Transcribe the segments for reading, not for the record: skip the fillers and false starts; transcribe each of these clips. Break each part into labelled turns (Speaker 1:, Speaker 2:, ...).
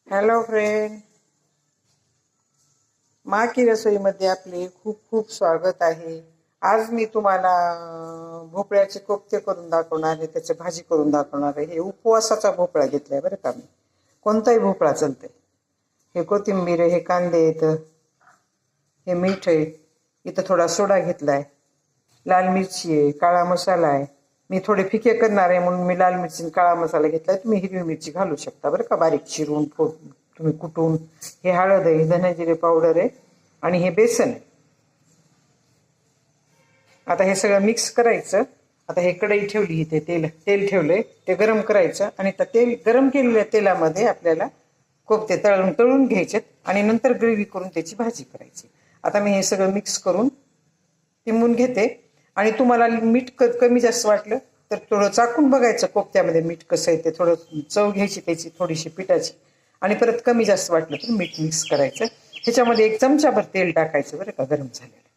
Speaker 1: Hello friend, माँ की रसोईमध्ये आपले खूप खूप स्वागत आहे. आज मी तुम्हाला भोपळ्याचे कोफ्ते करून दाखवणार आहे, त्याची भाजी करून दाखवणार आहे. हे उपवासाचा भोपळा घेतलाय बरं का मी. कोणताही भोपळा चालतंय. हे कोथिंबीर आहे, हे कांदे आहेत, हे मीठ आहे, इथं थोडा सोडा घेतलाय, लाल मिरची आहे, काळा मसाला आहे. मी थोडे फिके करणार आहे म्हणून मी लाल मिरची आणि काळा मसाला घेतलाय. तुम्ही हिरवी मिरची घालू शकता बरं का, बारीक चिरून तुम्ही कुटून. हे हळद आहे, धने जिरे पावडर आहे आणि हे बेसन आहे. आता हे सगळं मिक्स करायचं. आता हे कढई ठेवली, इथे तेल तेल ठेवलंय, ते गरम करायचं आणि त्या तेल गरम केलेल्या तेलामध्ये आपल्याला कोफ्ते तळून तळून घ्यायचे आणि नंतर ग्रेव्ही करून त्याची भाजी करायची. आता मी हे सगळं मिक्स करून तिंबून घेते. आणि तुम्हाला मीठ कमी जास्त वाटलं तर थोडं चाकून बघायचं कोफ्त्यामध्ये मीठ कसं आहे ते, थोडं चव घ्यायची त्याची थोडीशी पिठाची. आणि परत कमी जास्त वाटलं तर मीठ मिक्स करायचं. ह्याच्यामध्ये 1 चमचाभर तेल टाकायचं बरं का, गरम झालेलं,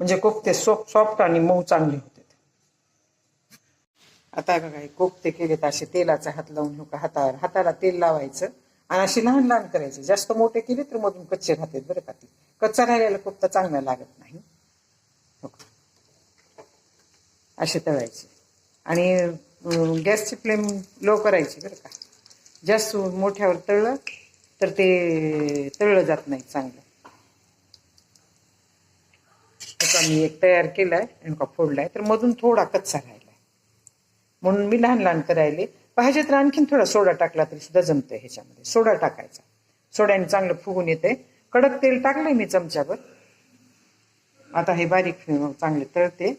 Speaker 1: म्हणजे कोफ्ते सॉफ्ट आणि मऊ चांगले होते. आता बघा, हे कोफ्ते केलेत असे तेलाचा हात लावून, हो का, हाताला तेल लावायचं आणि असे लहान लहान करायचे. जास्त मोठे केले तर मधून कच्चे राहतात बरं का. ते कच्चा राहिलेला कोफ्ता चांगला लागत नाही. हो का, असे तळायचे. आणि गॅसची फ्लेम लो करायची बरं का. जास्त मोठ्यावर तळलं तर ते तळलं जात नाही चांगलं. त्याचा मी एक तयार केलाय आणि का फोडलाय, तर मधून थोडा कच्चा राहिलाय म्हणून मी लहान लहान करायले. पाहिजे तर आणखीन थोडा सोडा टाकला तरी सुद्धा जमतंय. ह्याच्यामध्ये सोडा टाकायचा, सोड्याने चांगलं फुगून येते. कडक तेल टाकलंय मी चमच्याभर. आता हे बारीक चांगले तळते.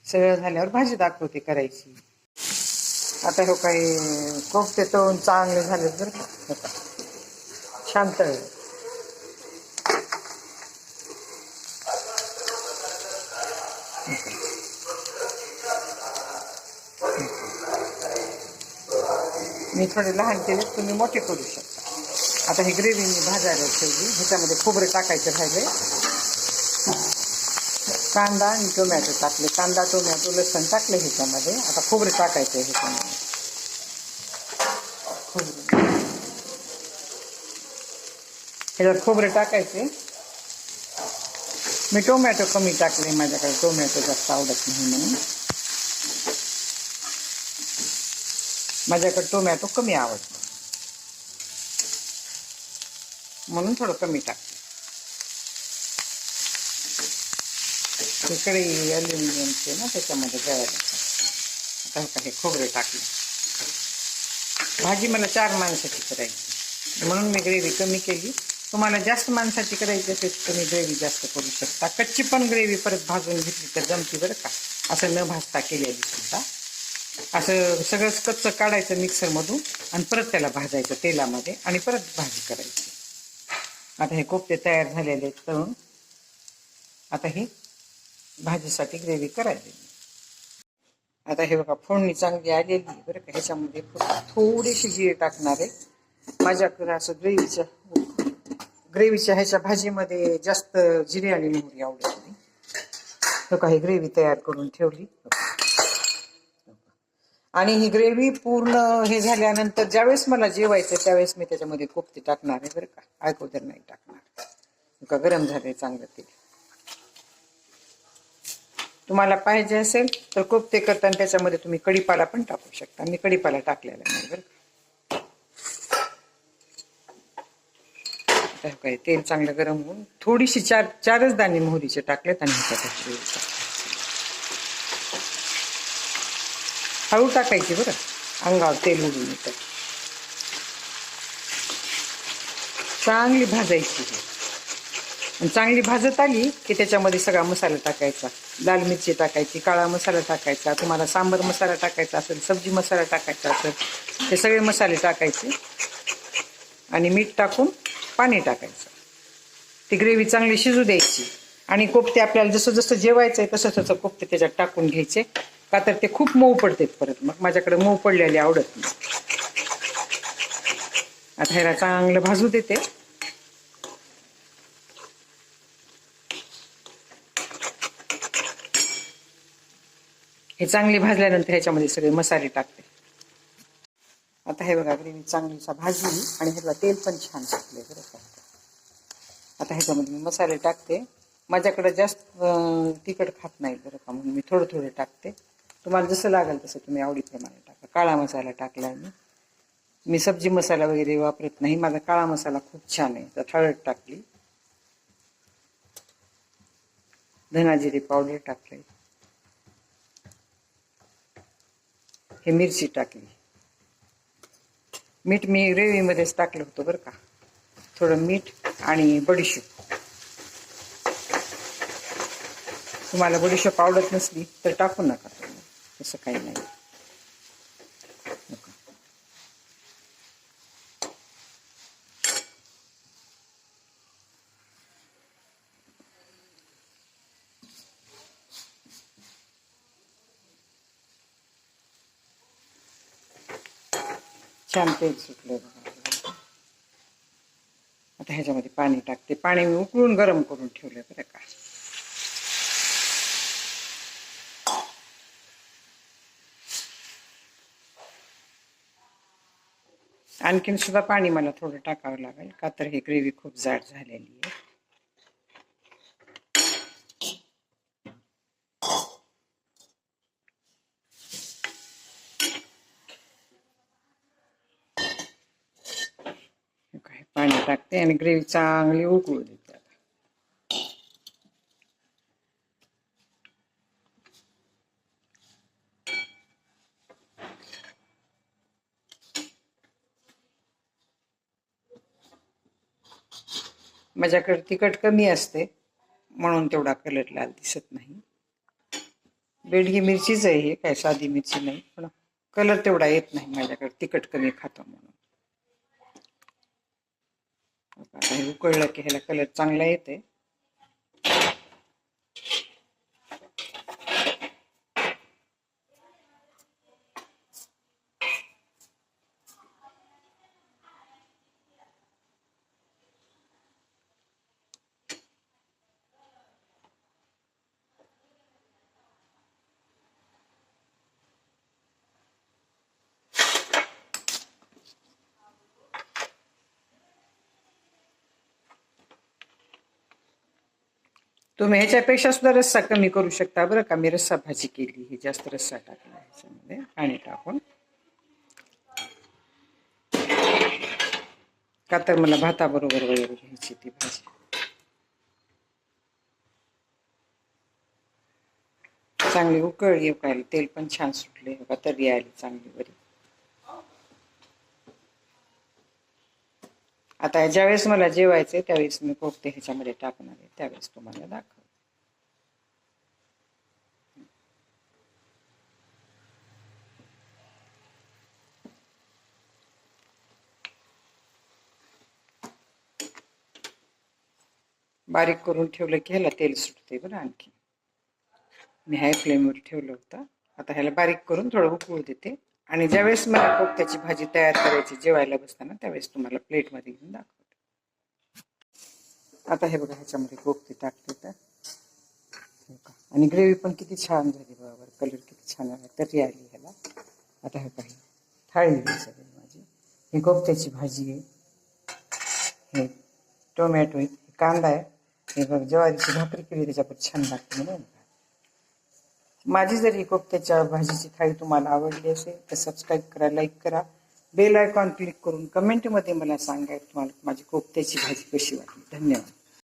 Speaker 1: सगळं झाल्यावर भाजी दाखवते करायची. आता हे काही कोफ्ते तळून चांगले झाले तर छान तळले. मी थोडे लहान केले, तुम्ही मोठे करू शकता. आता ही ग्रेव्ही मी भाजायला ठेवली. ह्याच्यामध्ये खोबरे टाकायचे राहिले. कांदा आणि टोमॅटो टाकले, कांदा टोमॅटो लसण टाकले ह्याच्यामध्ये. आता खोबरे टाकायचे ह्याच्यामध्ये. ह्याच्यात खोबरे टाकायचे. मी टोमॅटो कमी टाकले, माझ्याकडे टोमॅटो जास्त आवडत नाही म्हणून. माझ्याकडे टोमॅटो कमी आवडतो म्हणून थोडं कमी टाकते. कढई अल्युमिनियमचे ना, त्याच्यामध्ये गळायला. आता हे खोबरे टाकले. भाजी मला 4 माणसाची करायची म्हणून मी ग्रेव्ही कमी केली. तुम्हाला जास्त माणसाची करायची असेल तर तुम्ही ग्रेव्ही जास्त करू शकता. कच्ची पण ग्रेव्ही परत भाजून घेतली तर जमती बरं का, असं न भाजता केलेली सुद्धा. असं सगळंच कच्चं काढायचं मिक्सरमधून आणि परत त्याला भाजायचं तेलामध्ये आणि परत भाजी करायची. आता हे कोफ्ते तयार झालेले तळून. आता ही भाजीसाठी ग्रेव्ही करायची. आता हे बघा, फोडणी चांगली आलेली बरं का. ह्याच्यामध्ये थोडीशी जिरे टाकणार आहे. माझ्याकडे असं ग्रेव्हीच्या ह्याच्या भाजीमध्ये जास्त जिरे आणि मोहरी आवडत नाही. हो का, ही ग्रेव्ही तयार करून ठेवली. आणि ही ग्रेव्ही पूर्ण हे झाल्यानंतर ज्यावेळेस मला जेवायचं त्यावेळेस मी त्याच्यामध्ये कोफ्ते टाकणार आहे बरं का, अगोदर नाही टाकणार. का गरम झालंय चांगलं तेल. तुम्हाला पाहिजे असेल तर कोफ्ते करताना त्याच्यामध्ये तुम्ही कढीपाला पण टाकू शकता. मी कढीपाला टाकलेला नाही बरं. आता काय तेल चांगलं गरम होऊन थोडीशी 4 दाणे मोहरीचे टाकलेत आणि हळू टाकायची बरं, अंगावर तेल उडून येतं. चांगली भाजायची आणि चांगली भाजत आली की त्याच्यामध्ये सगळा मसाला टाकायचा. लाल मिरची टाकायची, काळा मसाला टाकायचा, तुम्हाला सांबर मसाला टाकायचा असेल, सब्जी मसाला टाकायचा असेल, हे सगळे मसाले टाकायचे आणि मीठ टाकून पाणी टाकायचं. ती ग्रेव्ही चांगली शिजू द्यायची. आणि कोफ्ते आपल्याला जसं जसं जेवायचं आहे तसं तसं कोफ्ते त्याच्यात टाकून घ्यायचे, का तर ते खूप मऊ पडतात परत. मग माझ्याकडे मऊ पडलेले आवडत नाही. आता ह्याला चांगलं भाजू देते. हे चांगले भाजल्यानंतर ह्याच्यामध्ये सगळे मसाले टाकते. आता हे बघा ग्रेव्ही चांगलीसा भाजली आणि ह्याला तेल पण छान सुटले बरं का. आता ह्याच्यामध्ये मी मसाले टाकते. माझ्याकडे जास्त तिखट खात नाही बरं का, म्हणून मी थोडं थोडं टाकते. तुम्हाला जसं लागेल तसं तुम्ही आवडीप्रमाणे टाका. काळा मसाला टाकला मी सब्जी मसाला वगैरे वापरत नाही. माझा काळा मसाला खूप छान आहे. तर हळद टाकली, धना जिरे पावडर टाकले, हे मिरची टाकली, मीठ मी ग्रेव्हीमध्येच टाकलं होतं बरं का. थोडं मीठ आणि बडीशेप. तुम्हाला बडीशेप आवडत नसली तर टाकू नका, तसं काही नाही. छान तेल सुटलं बघा. आता ह्याच्यामध्ये पाणी टाकते. पाणी मी उकळून गरम करून ठेवलं बरं का. आणखीन सुद्धा पाणी मला थोडं टाकावं लागेल, का तर ही ग्रेव्ही खूप जाड झालेली आहे. पाणी टाकते आणि ग्रेव्ही चांगली उकळू देते. माझ्याकडे तिखट कमी असते म्हणून तेवढा कलर लाल दिसत नाही. बेडगी मिरचीच आहे, हे काय साधी मिरची नाही, पण कलर तेवढा येत नाही माझ्याकडे, तिखट कमी खातो म्हणून. आता हे उकळलं की ह्याला कलर चांगला येते. तुम्ही ह्याच्यापेक्षा सुद्धा रस्सा कमी करू शकता बरं का. मी रस्सा भाजी केली, ही जास्त रस्सा टाकला ह्याच्यामध्ये पाणी टाकून, का तर मला भाताबरोबर वगैरे घ्यायची ती भाजी. चांगली उकळली, उकळली, तेल पण छान सुटले बघा, तरी आली चांगली बरी. आता ज्यावेळेस मला जेवायचंय त्यावेळेस मी कोफते ह्याच्यामध्ये टाकणार आहे, त्यावेळेस तुम्हाला दाखव. बारीक करून ठेवलं की ह्याला तेल सुटते बरं. आणखी मी हाय फ्लेमवर ठेवलं होतं. आता ह्याला बारीक करून थोडं उकळू देते आणि ज्यावेळेस मला कोफ्त्याची भाजी तयार करायची जेवायला बसताना त्यावेळेस तुम्हाला प्लेटमध्ये घेऊन दाखवते. आता हे बघा ह्याच्यामध्ये कोफ्ते टाकते तर आणि ग्रेव्ही पण किती छान झाली बरोबर, कलर किती छान आला, तरी आली ह्याला. आता हे काही थाळी सगळी माझी, ही कोफ्त्याची भाजी आहे, हे टोमॅटो आहे, कांदा आहे, हे बघ ज्वारीची भाकरी केली त्याच्यावर छान लागते म्हणून. माझी जर ही कोफ्त्याच्या भाजीची थाळी तुम्हाला आवडली असेल तर सबस्क्राईब करा, लाईक करा, बेल आयकॉन क्लिक करून कमेंटमध्ये मला सांगा तुम्हाला माझी कोफ्त्याची भाजी कशी वाटली. धन्यवाद.